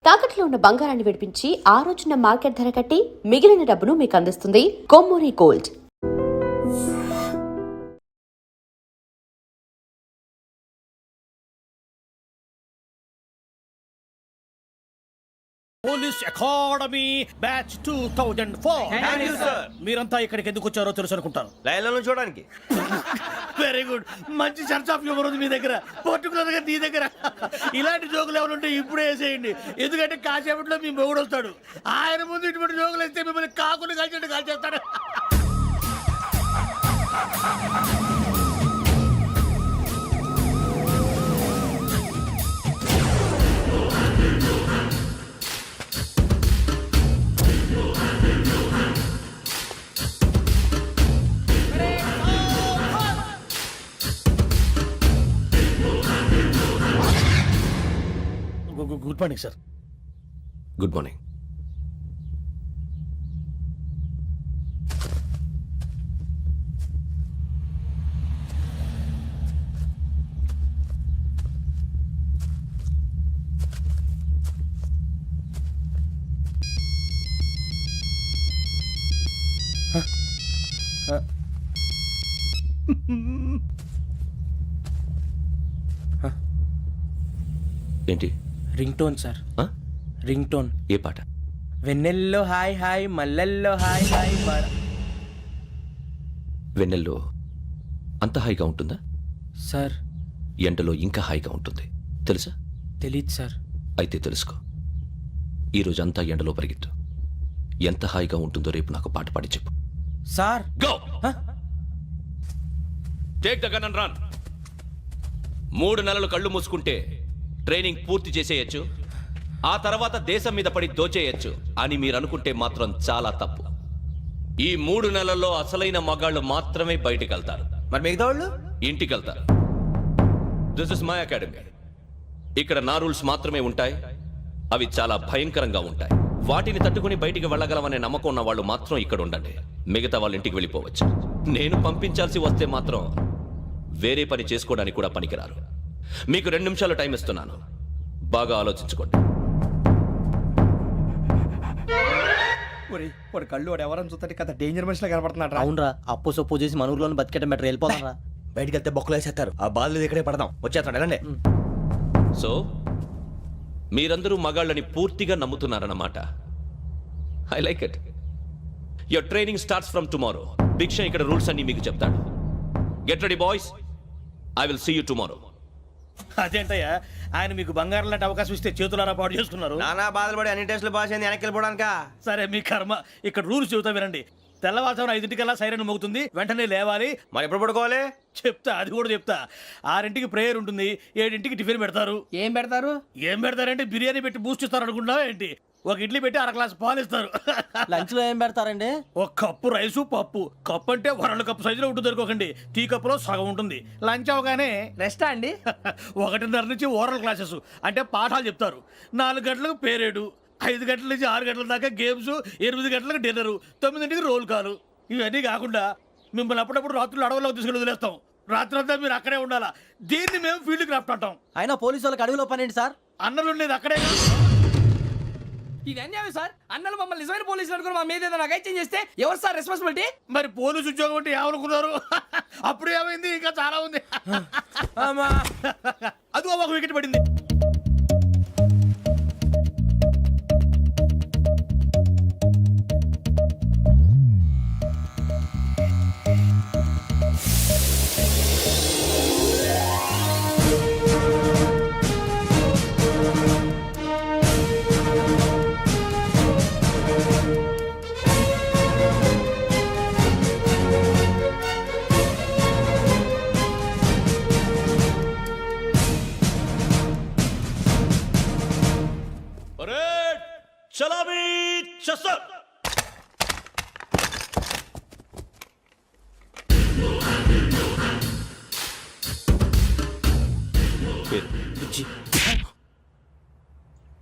తాకట్లో ఉన్న బంగారాన్ని విడిపించి ఆ రోజున మార్కెట్ ధర కట్టి మిగిలిన డబ్బును మీకు అందిస్తుంది Kommuri gold. Police academy batch 2004. మీరంతా ఇక్కడికి ఎందుకు వచ్చారో తెలుసు అనుకుంటాను. లైన్లో చూడడానికి. Very good. మంచి సెన్స్ ఆఫ్ హ్యూమర్ ఉంది మీ దగ్గర, పర్టికులర్ గా నీ దగ్గర. ఇలాంటి జోకులు ఏమైనా ఉంటే ఇప్పుడే వేసేయండి, ఎందుకంటే కాసేపట్లో మీ మొగుడు వస్తాడు. ఆయన ముందు ఇటువంటి జోకులు వేస్తే మిమ్మల్ని కాకుండా కాల్చేట్టు కాల్చేస్తాడు. Good morning sir. Good morning. ఏంటి? Ring tone sir. Ring tone. ఏ పాట? వెన్నెల్లో హాయ్ హాయ్ మల్లెల్లో హాయ్ హాయ్. వెన్నెల్లో అంత హాయిగా ఉంటుందా సార్? ఎండలో ఇంకా హాయిగా ఉంటుంది తెలుసా? తెలీదు సార్. అయితే తెలుసుకో. ఈరోజు అంతా ఎండలో పరిగెత్తు. ఎంత హాయిగా ఉంటుందో రేపు నాకు పాట పాడి చెప్పు. Sir go. Take the gun and run. 3 నెలలు కళ్ళు మూసుకుంటే ట్రైనింగ్ పూర్తి చేసేయచ్చు, ఆ తర్వాత దేశం మీద పడి దోచేయచ్చు అని మీరు అనుకుంటే మాత్రం చాలా తప్పు. ఈ 3 నెలల్లో అసలైన మగాళ్ళు మాత్రమే బయటికి వెళ్తారు. మరి మిగతా వాళ్ళు ఇంటికి వెళ్తారు. This is my academy. ఇక్కడ నా రూల్స్ మాత్రమే ఉంటాయి. అవి చాలా భయంకరంగా ఉంటాయి. వాటిని తట్టుకుని బయటికి వెళ్ళగలమనే నమ్మకం ఉన్న వాళ్ళు మాత్రం ఇక్కడ ఉండండి. మిగతా వాళ్ళు ఇంటికి వెళ్ళిపోవచ్చు. నేను పంపించాల్సి వస్తే మాత్రం వేరే పని చేసుకోవడానికి కూడా పనికిరారు. మీకు 2 నిమిషాలు టైం ఇస్తున్నాను, బాగా ఆలోచించుకోండి. వాడు కళ్ళు వాడు ఎవరైనా చూస్తే కదా డేంజర్ మనిషిలో కనపడుతున్నాడు. అవునరా, అప్పు సొప్పు చేసి మన ఊర్లో బతికేయడం బెటర్. వెళ్ళిపోతారా? బయటికి వెళ్తే బొక్కలు వేసేస్తారు. ఆ బాల్ ఇక్కడే పడదాం. వచ్చేస్తాడు వెళ్ళండి. సో మీరందరూ మగాళ్ళని పూర్తిగా నమ్ముతున్నారన్నమాట. I like it. Your training starts from tomorrow. Bhiksha ఇక్కడ రూల్స్ అన్ని మీకు చెప్తాడు. Get ready boys, I will see you tomorrow. అదేంటయ్యా, ఆయన మీకు బంగారం లాంటి అవకాశం ఇస్తే చేతులారా పాటు చేసుకున్నారు. నానా బాధలు పడి అన్ని టెస్టులు పాస్ అయింది, వెనక్కి వెళ్ళిపోవడానికా? సరే మీ కర్మ. ఇక్కడ రూల్స్ చెబుతా వినండి. తెల్లవారుజామున 5 సైరన్ మోగుతుంది, వెంటనే లేవాలి. మరి ఎప్పుడు పడుకోవాలి? చెప్తా, అది కూడా చెప్తా. 6 ప్రేయర్ ఉంటుంది, 7 టిఫిన్ పెడతారు. ఏం పెడతారు? ఏం పెడతారంటే బిర్యానీ పెట్టి బూస్ట్ ఇస్తారు అనుకుంటున్నావా ఏంటి? ఒక ఇడ్లీ పెట్టి 1 గ్లాస్ పాలు ఇస్తారు. లంచ్ లో ఏం పెడతారండి? ఒక కప్పు రైసు పప్పు. కప్పు అంటే 1 కప్పు సైజులో ఉంటుంది అనుకోకండి. టీ కప్పులో సగం ఉంటుంది. లంచ్ అవగానే రెస్టా అండి? 1:30 నుంచి ఓరల్ క్లాసెస్ అంటే పాఠాలు చెప్తారు. 4 గంటలకు పేరేడు, 5 గంటల నుంచి 6 గంటల దాకా గేమ్స్, 8 గంటలకు డిన్నరు, 9ంటికి రోల్ కాలు. ఇవన్నీ కాకుండా మిమ్మల్ని అప్పుడప్పుడు రాత్రులు అడవుల్లో తీసుకెళ్ళి వదిలేస్తాం. రాత్రంతా మీరు అక్కడే ఉండాలా. దీన్ని మేము ఫీల్డ్ క్రాఫ్ట్ అంటాం. అయినా పోలీసు వాళ్ళకి అడవిలో పని ఏంటి సార్? అన్నలు ఉండేది అక్కడే. ఇది అన్యాయం సార్. అన్నలు మమ్మల్ని నిజమైన పోలీసులు అనుకుని మా మీద ఏదైనా నగైత్యం చేస్తే ఎవరు సార్ రెస్పాన్సిబిలిటీ? మరి పోలీసు ఉద్యోగం అంటే ఏమనుకున్నారు? అప్పుడు ఏమైంది, ఇంకా చాలా ఉంది. అదిగో ఒక వికెట్ పడింది. చలామీ చసర్.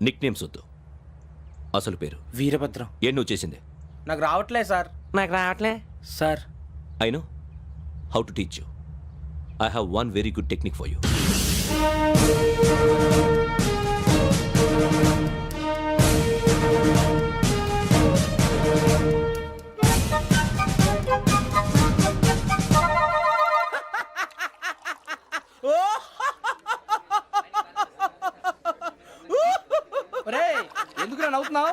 నిక్ నేమ్స్ వద్దు, అసలు పేరు. వీరభద్రం. ఏం నువ్వు చేసింది? నాకు రావట్లే సార్. నాకు రావట్లే sir. I know how to teach you. I have one very good technique for you. ఒరే ఎందుకురా నవ్వుతున్నావు?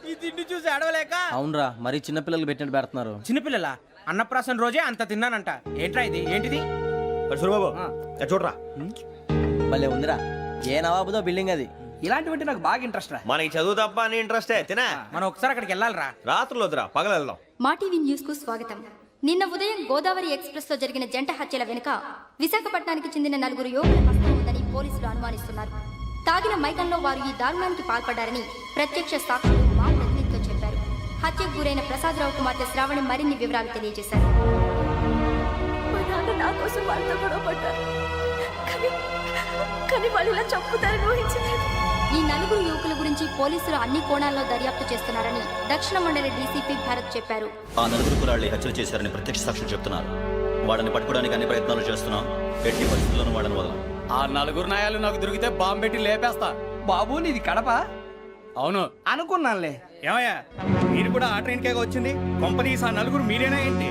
ఈ తిండి చూసి అడవలేక. అవునరా మరీ చిన్నపిల్లలు పెట్టినట్టు పెడుతున్నారు. చిన్నపిల్లల అన్నప్రాసన రోజే అంత తిన్నానంట. ఏంట్రా ఇది? ఏంటిది? సూరిబాబు చూడరా, భలే ఉందిరా. ఏ నవాబుదో బిల్డింగ్ అది. ఇలాంటివంటే నాకు బాగా ఇంట్రెస్ట్ రా. మనకి చదువు తప్ప అని ఇంట్రెస్టే తినా. మనం ఒకసారి అక్కడికి వెళ్ళాలిరా. రాత్రులు వద్దురా, పగలు వెళ్దాం. మా టీవీ న్యూస్ కు స్వాగతం. నిన్న ఉదయం గోదావరి ఎక్స్ప్రెస్ లో జరిగిన జంట హత్యల వెనుక విశాఖపట్నానికి చెందిన 4 యువకుల హస్తం ఉందని పోలీసులు అనుమానిస్తున్నారు. తాగిన మైకంలో వారు ఈ దారుణానికి పాల్పడ్డారని ప్రత్యక్ష సాక్షులు మా ప్రతినిధితో చెప్పారు. హత్యకు గురైన ప్రసాదరావు కుమార్తె శ్రావణి మరిన్ని వివరాలు తెలియజేశారు. నా కోసం వాళ్ళతో గొడవ పడ్డారు, కానీ వాళ్ళు ఇలా చంపుతారని ఊహించలేదు. ఈ 4 యువకుల గురించి పోలీసులు అన్ని కోణాల్లో దర్యాప్తు చేస్తున్నారని దక్షిణ మండలి డీసీపీ భరత్ చెప్పారు. ఆ 4 కుర్రాళ్ళే హత్యలు చేశారని ప్రత్యక్ష సాక్షులు చెప్తున్నారు. వాళ్ళని పట్టుకోవడానికి అన్ని ప్రయత్నాలు చేస్తున్నాం. ఎట్టి పరిస్థితుల్లోనూ వాళ్ళని వదలం. ఆ 4 నాయాలు నాకు దొరికితే బాంబు పెట్టి లేపేస్తా. బాబు నీది కడప? అవును అనుకున్నానులే. ఏమయ్యా, మీరు కూడా ఆ ట్రైన్ కేగా వచ్చింది? కంపెనీస్ ఆ 4 మీరేనా ఏంటి?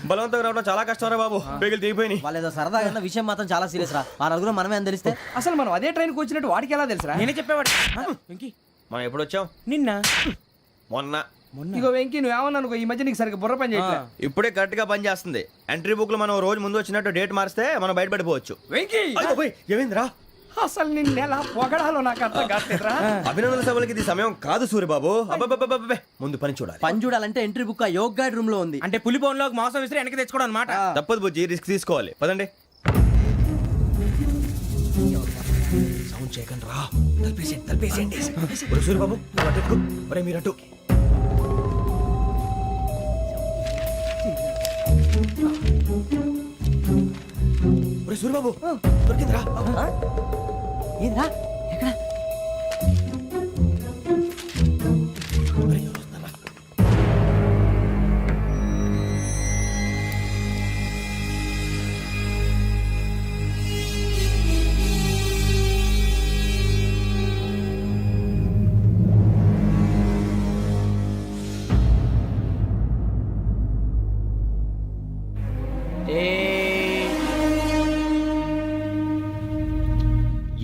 బలవంతంగా రావడం చాలా కష్టం రా బాబు, పేగులు దిగిపోయినాయి. వాళ్ళేదో సరదాగా విషయం మాత్రం చాలా సీరియస్ రా. ఆ నలుగురు మనమే అని తెలిస్తే అసలు మనం అదే ట్రైన్కి వచ్చినట్టు వాడికి ఎలా తెలుసురా? నేనే చెప్పేవాడు. వెంకీ మనం ఎప్పుడు వచ్చాం? నిన్న మొన్న. ఇగో వెంకీ నువ్వేమన్నా అనుకో, ఈ మధ్య నీకు సరిగ్గా బుర్ర పని చేయట్లే. ఇప్పుడే కరెక్ట్ గా పని చేస్తుంది. ఎంట్రీ బుక్ లో మనం రోజు ముందు వచ్చినట్టు డేట్ మారిస్తే మనం బయటపడిపోవచ్చు. వెంకీ ఏమైందిరా? అసలు నిన్న ఎలా పొగడాలో నాకు అర్థం కాట్లేదురా. అభినందన సభలకి ఇది సమయం కాదు సూరిబాబు. అబ్బబ్బబ్బబ్బబ్బే, ముందు పని చూడాలి. పని చూడాలంటే ఎంట్రీ బుక్ ఆ యోగ్ గైడ్ రూమ్ లో ఉంది. అంటే పులి బోన్లోకి మాంసం విసిరి వెనక్కి తెచ్చుకోవడం అనమాట. తప్పదు బుజ్జి, రిస్క్ తీసుకోవాలి. పదండి. సౌండ్ చేయకండి రా. తలపేసేయండి. సూరిబాబు అటు ఎక్కు. ఒరే మీరు అటు. ఒరే సూరిబాబు దొరికిందిరా. ఏంద్రా ఎక్కడ?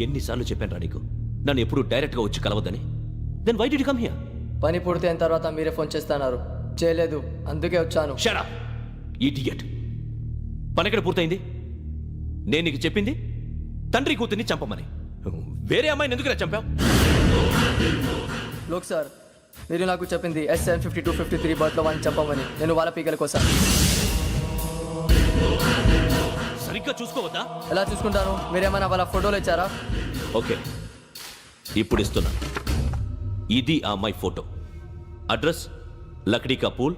ఎన్నిసార్లు చెప్పాను నీకు నన్ను ఎప్పుడు డైరెక్ట్ గా వచ్చి కలవద్దని? Then why did you come here? పని పూర్తయిన తర్వాత మీరే ఫోన్ చేస్తున్నారు. చేయలేదు, అందుకే వచ్చాను. Shut up idiot. పని ఎక్కడ పూర్తయింది? నేను నీకు చెప్పింది తండ్రి కూతుర్ని చంపమని. వేరే అమ్మాయిని ఎందుకు చంపావు? లోక్ సార్, మీరు నాకు చెప్పింది SN 5253 బర్త్లో వాడిని చంపమని. నేను వాళ్ళ పీకల కోసం. సరిగ్గా చూసుకోవద్దా? ఎలా చూసుకుంటాను? మీరేమైనా వాళ్ళ ఫోటోలు ఇచ్చారా? ఓకే, ఇప్పుడు ఇస్తున్నా. ఇది ఆ అమ్మాయి photo. Address Lakdi కపూల్,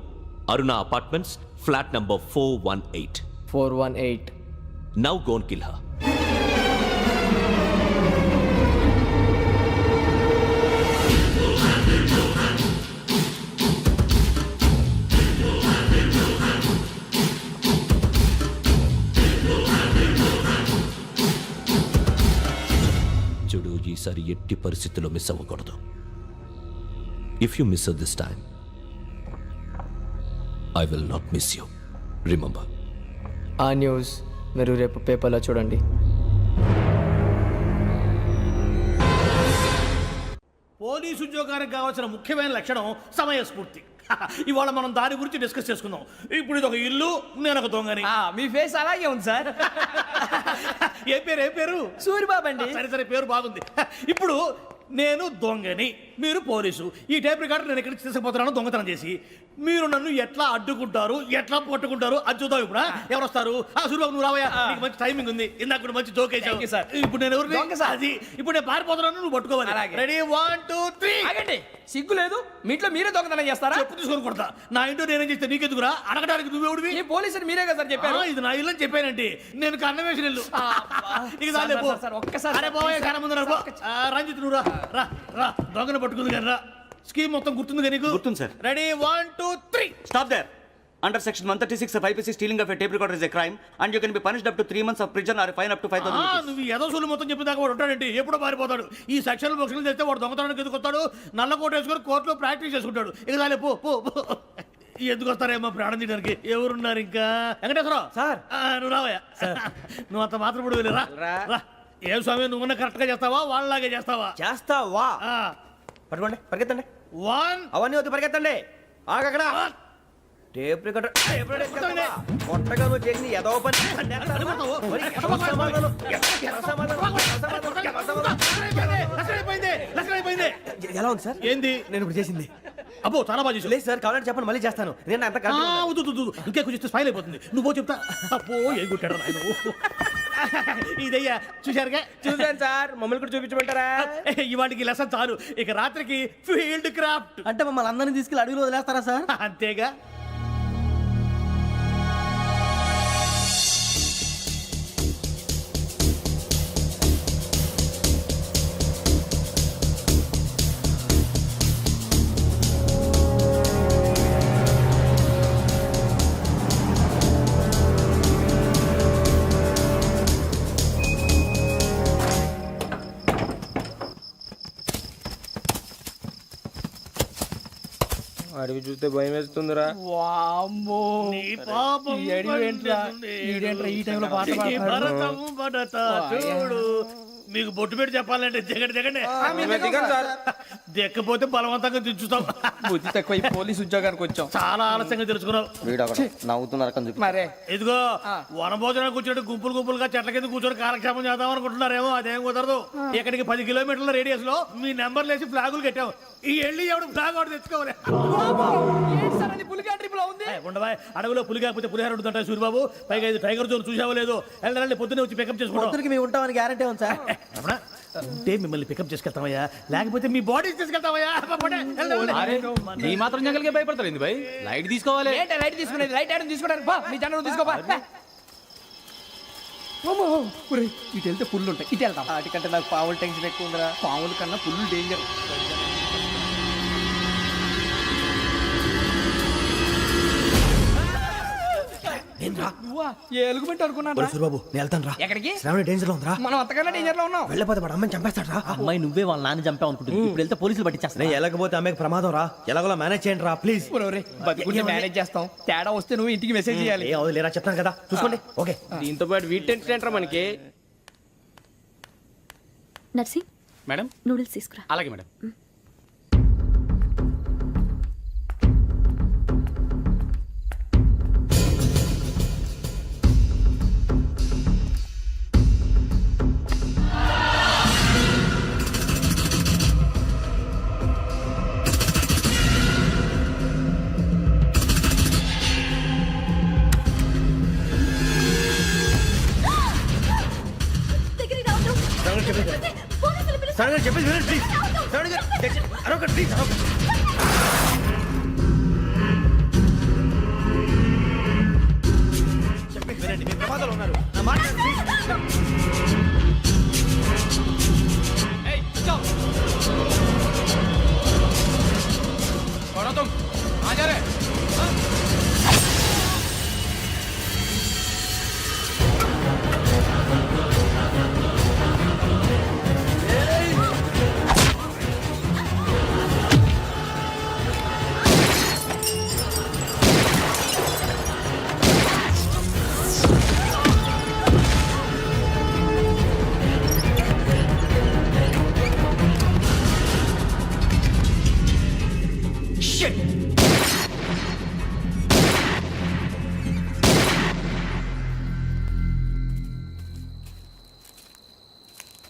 Aruna apartments, flat number 418. 418. Now go and kill her. చూడు, ఈసారి ఎట్టి పరిస్థితుల్లో మిస్ అవ్వకూడదు. If you miss this time I will not miss you. Remember. ఆ న్యూస్ మీరు రేపు పేపర్లో చూడండి. పోలీసు ఉద్యోగానికి కావాల్సిన ముఖ్యమైన లక్షణం సమయస్ఫూర్తి. ఇవాళ మనం దాని గురించి డిస్కస్ చేసుకుందాం. ఇప్పుడు ఇది ఒక ఇల్లు, నేను ఒక దొంగని. మీ ఫేస్ అలాగే ఉంది సార్. ఏ పేరు? సూరిబాబు అండి. సరే పేరు బాగుంది. ఇప్పుడు నేను దొంగని, మీరు పోలీసు. ఈ టైప్ రికార్డు నేను ఎక్కడికి తీసుకుపోతున్నాను దొంగతనం చేసి. మీరు నన్ను ఎట్లా అడ్డుకుంటారు, ఎట్లా పట్టుకుంటారు అది చూద్దాం. ఇప్పుడు ఎవరు వస్తారు? సూరిబాబు నువ్వు రావయ్యా, నీకు మంచి టైమింగ్ ఉంది. ఇందాక కూడా మంచి జోక్ వేసావు సార్. ఇప్పుడు నేను ఎవరు? అది ఇప్పుడు నేను పారిపోతున్నాను, నువ్వు పట్టుకోవాలి. రెడీ 1 2 3. ఆగండి, సిగ్గు లేదు? మీ ఇంట్లో మీరే దొంగతనం చేస్తారా? చెప్పు తీసుకొని కొడతా. నా ఇంట్లో నేనేం చేస్తే నీకెందుకురా? అడగడానికి నువ్వెవడివి? ఈ పోలీసులు మీరే కదా సార్ చెప్పారు. ఇది నా ఇల్లు అని చెప్పానండి. నేను కన్న వేసిన ఇల్లు. ఇక ఒక్కసారి అరే బాబాయ్ కన్న ముందు రంజిత్ నువ్వు రా రా. దొంగను పట్టుకుంది కానీ రా. స్కీమ్ మొత్తం గుర్తుంది కానీ నీకు? గుర్తుంది sir. Ready 1 2 3. Stop there. Under section 136 of IPC, stealing of a tape recorder is a crime and you can be punished up to 3 months of prison or a fine up to 5,000 rupees. నువ్వు ఎదసూలు మొత్తం చెప్పేదాకా వాడు ఉంటాడండి. ఎప్పుడో పారిపోతాడు. ఈ section బుక్స్లు చేస్తే వాడు దొంగతనానికి ఎదుకొస్తాడు. నల్ల కోట వేసుకొని కోర్టులో ప్రాక్టీస్ చేసుకుంటాడు. ఇక చాలే పో పో. ఎందుకు వస్తారేమో ప్రాణం తీయడానికి ఎవరున్నారు ఇంకా వెంకటేశ్వరరావు సార్. నువ్వు రావయ్యా నువ్వు అంత మాత్రం ఇప్పుడు వెళ్ళి రా రా. ఏం స్వామి నువ్వున్న కరెక్ట్ గా చేస్తావా వాళ్ళలాగే చేస్తావా చేస్తావా పట్టుకోండి పరిగెత్తండి వన్ అవన్నీ వద్దు పరిగెత్తండి ఆగక్కడ టేప్ రికార్డర్ కొత్తగా నువ్వు చేసిన ఏదో పని ఎలా ఉంది సార్ ఏంది నేను ఇప్పుడు చేసింది అబ్బో చాలా బాగా చేసావు. లేదు సార్ కావాలంటే చెప్పండి మళ్ళీ చేస్తాను నేను అంత ఆ, వద్దు, వద్దు, వద్దు. ఇంకే కొంచెం స్మైల్ అయిపోతుంది నువ్వు చెప్తా అబ్బో ఏ కొట్టాడు నాయన ఇదయ్యా చూశారుగా చూసాను సార్ మమ్మల్ని కూడా చూపించమంటారా ఇవాటికి లెసన్ చాలు ఇక రాత్రికి ఫీల్డ్ క్రాఫ్ట్ అంటే మమ్మల్ని అందరినీ తీసుకెళ్ళి అడుగులో వదిలేస్తారా సార్? అంతేగా అడవి చూస్తే భయం వేస్తుందిరా. వామ్మో నీ పాపం ఈ అడివి ఏంట్రా? ఈడేంట్రా ఈ టైంలో పాట నీ పాడుతున్నాడు? భరతం పడతా చూడు మీకు బొట్టు పెట్టి చెప్పాలంటే దిగండి దిగండి దిక్కపోతే బలవంతంగా దించుతాం బుద్ధి తక్కువ ఈ పోలీస్ ఉద్యోగానికి వచ్చాం. చాలా ఆలస్యంగా తెలుసుకున్నావు నవ్వుతున్నారు మరే ఇదిగో వనభోజనానికి కూర్చొని గుంపులు గుంపులుగా చెట్ల కింద కూర్చొని కాలక్షేపం చేద్దాం అనుకుంటున్నారేమో అదేం కుదరదు ఇక్కడికి 10 కిలోమీటర్ల రేడియస్ లో మీ నెంబర్లు వేసి ఫ్లాగులు కట్టాం ఈ వెళ్ళి ఎవడు ఫ్లాగ్ ఒకటి తెచ్చుకోవాలి పులిగా ట్రిప్ లో ఉంది. ఉండవా అడవిలో పులి కాకపోతే పులిహార ఉంటుంటా సూరిబాబు పైగా ఇది టైగర్ జోన్ చూసావో లేదో వెళ్ళండి పొద్దున్నే వచ్చి పికప్ చేసుకుంటాం పొద్దునకి మేము ఉంటామని గ్యారంటీ ఉంది సార్. రమణ, ఉంటే మిమ్మల్ని పికప్ చేసుకెళ్తామయ్యా లేకపోతే మీ బాడీ తీసుకెళ్తామయ్యా ఈ మాత్రం జంగల్కే భయపడతారు భయ్ లైట్ తీసుకోవాలి. ఏంటి లైట్ తీసుకునేది? లైట్ ఆడని తీసుకోవడానికి బా మీ జనరు తీసుకోబా. ఇటు వెళ్తే పుల్లు ఉంటాయి, ఇటు వెళ్తాం. వాటికంటే నాకు పావులు టెన్షన్ ఎక్కువ ఉందిరా. పాముల కన్నా పుల్లు డేంజర్. ఏ ఎలుగుబెట్టి అనుకున్నాను. సూరిబాబు నేను వెళ్తాను రా ఎక్కడికి? శ్రావణి డేంజర్ లో ఉందిరా మనం అంతకన్నా డేంజర్ లో ఉన్నాం. వెళ్ళపోతే వాడు అమ్మని చంపేస్తాడు రా అమ్మాయి నువ్వే వాళ్ళ నాన్న చంపావు అనుకుంటుంది. ఇప్పుడు వెళ్తే పోలీసులు పట్టించేస్తా. నేను వెళ్ళకపోతే అమ్మకి ప్రమాదం రా ఎలాగోలా మేనేజ్ చేయండి రా ప్లీజ్ బతుకుంటే మేనేజ్ చేస్తాం. తేడా వస్తే నువ్వు ఇంటికి మెసేజ్ చేయాలి. ఏ అవును లేరా చెప్తాను కదా చూసుకోండి ఓకే దీంతో పాటు వీటి టెన్షన్ ఏంట్రా మనకి. నర్సి మేడం నూడిల్స్ తీసుకురా. అలాగే మేడం. శ్రావణి చెప్పేసి వినండి ప్లీజ్ శ్రావణి గారు అరొకటి ప్లీజ్ చెప్పేసి వినండి మీరు ప్రమాదాలు ఉన్నారు నా మాట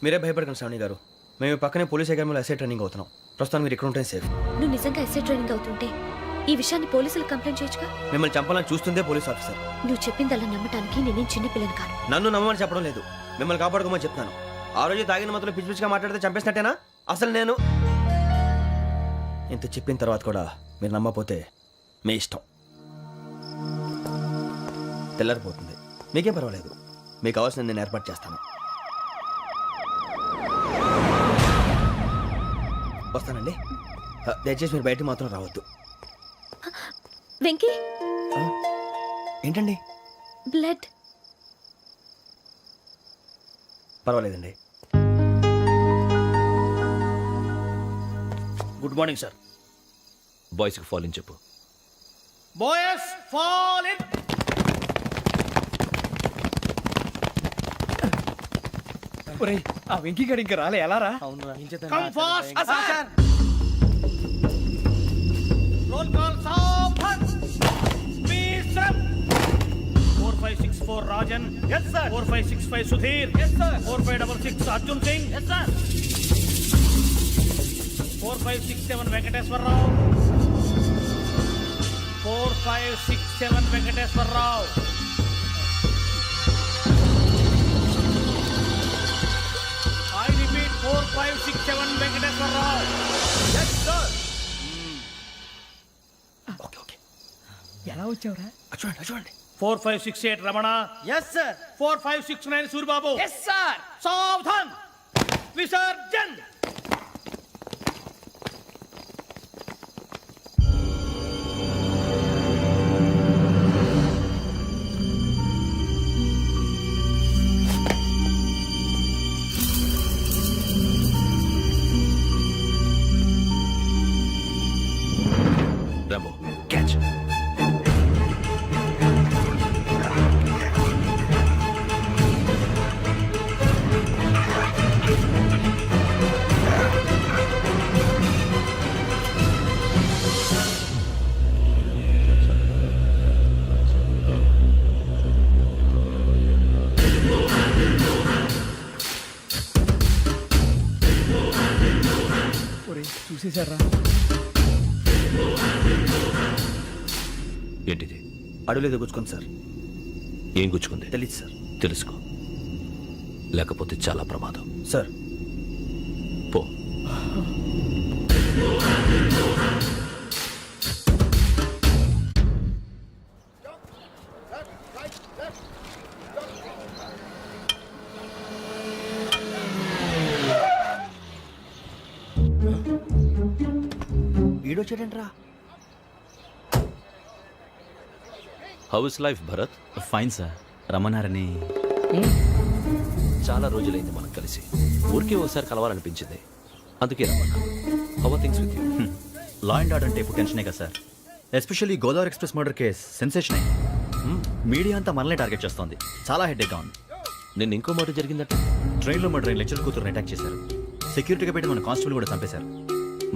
మీరే భయపడకండి శ్రావణి గారు మేము పక్కనే పోలీస్ అకాడమీలో ఎస్ఐ ట్రైనింగ్ అవుతున్నాం ప్రస్తుతం మీరు ఇక్కడ ఉంటే సేఫ్ నువ్వు నిజంగా ఎస్ఐ ట్రైనింగ్ అవుతుంటే ఈ విషయాన్ని పోలీసులకు కంప్లైంట్ చేయొచ్చుగా. మిమ్మల్ని చంపాలని చూస్తుందే పోలీస్ ఆఫీసర్ నువ్వు చెప్పిందల్లా నమ్మటానికి నేనేం చిన్న పిల్లని కాను. నన్ను నమ్మమని చెప్పడం లేదు మిమ్మల్ని కాపాడుకోమని చెప్తున్నాను ఆ రోజు తాగిన మొత్తం పిచ్చి పిచ్చిగా మాట్లాడితే చంపేసినట్టేనా అసలు నేను ఇంత చెప్పిన తర్వాత కూడా మీరు నమ్మపోతే మీ ఇష్టం తెల్లరిపోతుంది మీకేం పర్వాలేదు మీకు కావాల్సిన నేను ఏర్పాటు చేస్తాను వస్తానండి దయచేసి మీరు బయటకు మాత్రం రావద్దు వెంకీ ఏంటండి బ్లడ్. పర్వాలేదండి గుడ్ మార్నింగ్ సార్ బాయ్స్కి ఫాలోయింగ్ చెప్పు. Boys fall in. ఒరేయ్ ఆ వెంకీ గడి ఇంకా రాలే ఎలా రా? Come fast. రోల్ కాల్ సావధాన్. Speed run. 4564 Rajan. yes sir. 4565 Sudhir. yes sir. 4566 Arjun Singh. yes sir. 4567 Venkateswararao. 4567 Venkateswararao. I repeat 4567 Venkateswararao. yes sir. Okay okay ఎలా వచ్చావురా? చూడండి చూడండి. 4568 Ramana. Yes sir 4569 Suribabu. Yes sir సావధాన్. విసర్జన్. Rambo catch. ఒరేయ్ చూసేశారా? ఏంటిది? అడవిలో గుచ్చుకుంది సార్. ఏం గుచ్చుకుంది? తెలీదు సార్. తెలుసుకో, లేకపోతే చాలా ప్రమాదం. సార్ పో. ఈడొచ్చాడంట్రా. How is life Bharat? Fine sir. రమ్మన్నారని. చాలా రోజులైంది మనం కలిసి. ఊరికే ఒకసారి కలవాలనిపించింది, అందుకే రమ్మన్నా. How are things with you? Law and order అంటే ఇప్పుడు టెన్షనే కదా sir. Especially Godavari express murder case sensation అయింది. మీడియా అంతా మనల్ని టార్గెట్ చేస్తోంది. చాలా హెడ్ఏక్గా ఉంది. నిన్న ఇంకో మాట జరిగిందట. ట్రైన్లో మా ట్రైన్ లెక్చర్ కూతురుని అటాక్ చేశారు. సెక్యూరిటీగా పెట్టి మన కానిస్టేబుల్ కూడా చంపేశారు.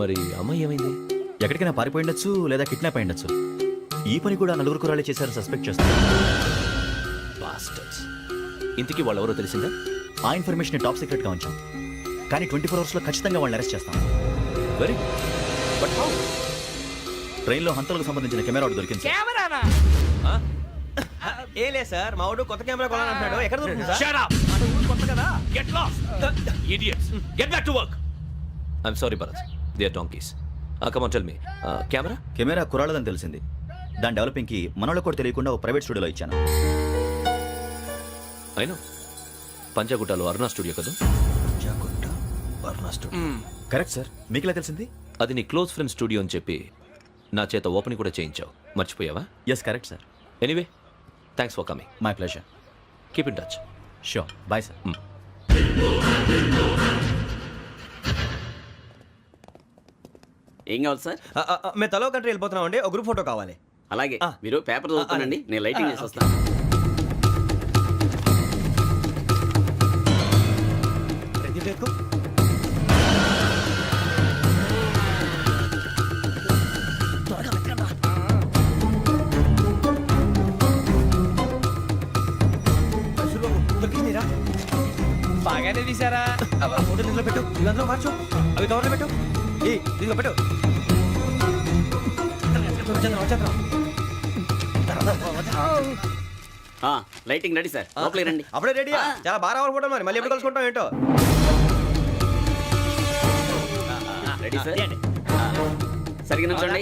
మరి అమ్మాయి ఏమైంది? ఎక్కడికైనా పారిపోయి ఉండొచ్చు, లేదా కిడ్నాప్ అయి ఉండొచ్చు. ఈ పని కూడా నలుగురు కురాలే చేశారు సస్పెక్ట్ చేస్తారు. బాస్టర్స్. ఇంతకీ వాళ్ళెవరో తెలిసిందా? ఆ ఇన్ఫర్మేషన్ టాప్ సీక్రెట్గా ఉంచాం, కానీ 24 అవర్స్లో ఖచ్చితంగా వాళ్ళని అరెస్ట్ చేస్తాం. Very but how? ట్రైన్లో హంతలకు సంబంధించిన కెమెరా ఒకటి దొరికింది సార్. కెమెరానా? ఏ లే సార్, మా వాడు కొత్త కెమెరా కొనాలంటున్నాడు. ఎక్కడ దొరుకుతుంది సార్? Shut up! కొత్త కదా. Get lost! Idiots! Get back to work! I'm sorry, Bharat. They are donkeys. Come on, tell me. Camera? Camera కురాలదని తెలిసింది. దాని డెవలపింగ్కి మనలో కూడా తెలియకుండా ఒక ప్రైవేట్ స్టూడియోలో ఇచ్చాను. I know. పంజాగుట్టలో అరుణా స్టూడియో కదా? Correct sir. మీకు ఎలా తెలిసింది? అది నీ క్లోజ్ ఫ్రెండ్ స్టూడియో అని చెప్పి నా చేత ఓపెనింగ్ కూడా చేయించావు. మర్చిపోయావా? Yes correct sir. Anyway, thanks for coming. My pleasure. Keep in touch. Sure. Bye sir. ఏం కావాలి సార్? మేము తలో కంట్రీ వెళ్ళిపోతున్నాం అండి. ఒక గ్రూప్ ఫోటో కావాలి. అలాగే మీరు పేపర్ చదువుతానండి, నేను లైటింగ్ చేసి వస్తాను. బాగానే తీసారా? ఫోటో దీంట్లో పెట్టు, ఇదంతా మార్చు, అవి కవర్లో పెట్టు. ఏ దీంట్లో పెట్టు. లైటింగ్ రెడీ సార్, లోపలికి రండి. అప్పుడే రెడీ? చాలా బాగా రావాలి ఫోటో. మరి మళ్ళీ ఎప్పుడు కలుసుకుంటాం ఏంటో. Ready sir. సరిగ్గా నుంచోండి.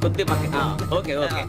కొద్ది పక్క. Okay okay.